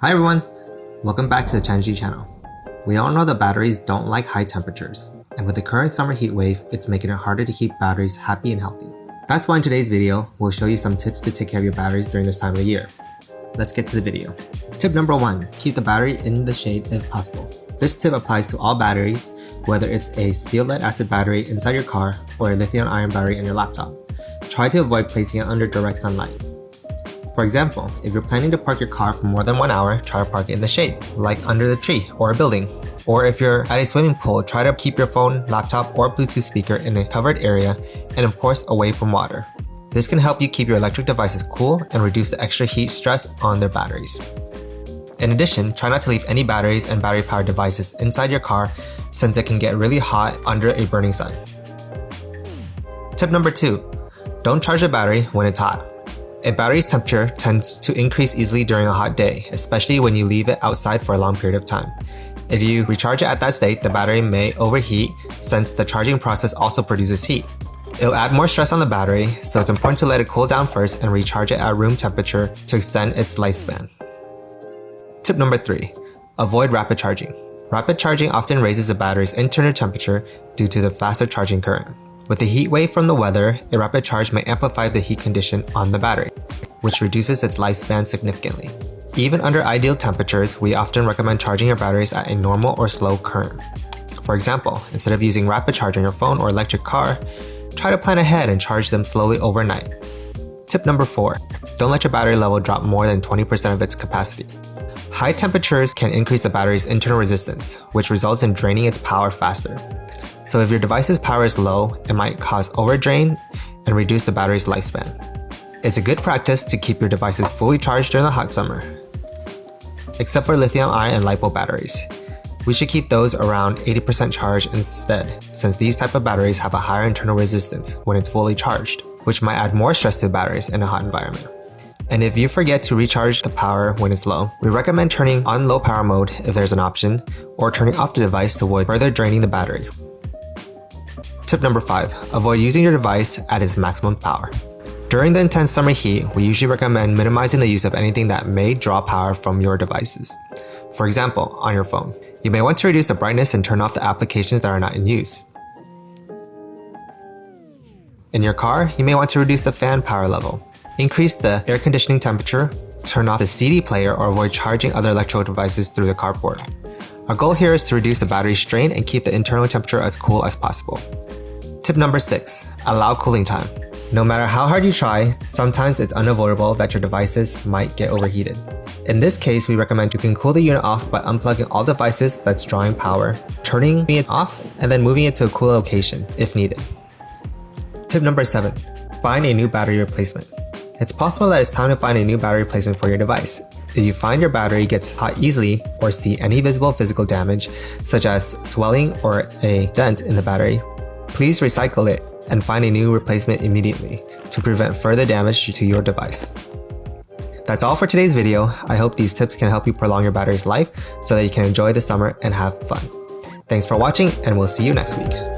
Hi everyone! Welcome back to the Tenergy channel. We all know that batteries don't like high temperatures, and with the current summer heat wave, it's making it harder to keep batteries happy and healthy. That's why in today's video, we'll show you some tips to take care of your batteries during this time of the year. Let's get to the video. Tip number 1, keep the battery in the shade if possible. This tip applies to all batteries, whether it's a sealed lead acid battery inside your car or a lithium-ion battery in your laptop. Try to avoid placing it under direct sunlight. For example, if you're planning to park your car for more than 1 hour, try to park it in the shade, like under the tree or a building. Or if you're at a swimming pool, try to keep your phone, laptop, or Bluetooth speaker in a covered area and of course away from water. This can help you keep your electric devices cool and reduce the extra heat stress on their batteries. In addition, try not to leave any batteries and battery-powered devices inside your car since it can get really hot under a burning sun. Tip number 2, don't charge the battery when it's hot. A battery's temperature tends to increase easily during a hot day, especially when you leave it outside for a long period of time. If you recharge it at that state, the battery may overheat since the charging process also produces heat. It'll add more stress on the battery, so it's important to let it cool down first and recharge it at room temperature to extend its lifespan. Tip number 3, avoid rapid charging. Rapid charging often raises the battery's internal temperature due to the faster charging current. With the heat wave from the weather, a rapid charge may amplify the heat condition on the battery, which reduces its lifespan significantly. Even under ideal temperatures, we often recommend charging your batteries at a normal or slow current. For example, instead of using rapid charge on your phone or electric car, try to plan ahead and charge them slowly overnight. Tip number 4, don't let your battery level drop more than 20% of its capacity. High temperatures can increase the battery's internal resistance, which results in draining its power faster. So if your device's power is low, it might cause overdrain and reduce the battery's lifespan. It's a good practice to keep your devices fully charged during the hot summer. Except for lithium-ion and LiPo batteries. We should keep those around 80% charged instead, since these type of batteries have a higher internal resistance when it's fully charged, which might add more stress to the batteries in a hot environment. And if you forget to recharge the power when it's low, we recommend turning on low power mode if there's an option, or turning off the device to avoid further draining the battery. Tip number 5, avoid using your device at its maximum power. During the intense summer heat, we usually recommend minimizing the use of anything that may draw power from your devices. For example, on your phone, you may want to reduce the brightness and turn off the applications that are not in use. In your car, you may want to reduce the fan power level, increase the air conditioning temperature, turn off the CD player, or avoid charging other electronic devices through the carport. Our goal here is to reduce the battery strain and keep the internal temperature as cool as possible. Tip number 6, allow cooling time. No matter how hard you try, sometimes it's unavoidable that your devices might get overheated. In this case, we recommend you can cool the unit off by unplugging all devices that's drawing power, turning it off, and then moving it to a cool location if needed. Tip number 7, find a new battery replacement. It's possible that it's time to find a new battery replacement for your device. If you find your battery gets hot easily or see any visible physical damage, such as swelling or a dent in the battery, please recycle it and find a new replacement immediately to prevent further damage to your device. That's all for today's video. I hope these tips can help you prolong your battery's life so that you can enjoy the summer and have fun. Thanks for watching, and we'll see you next week.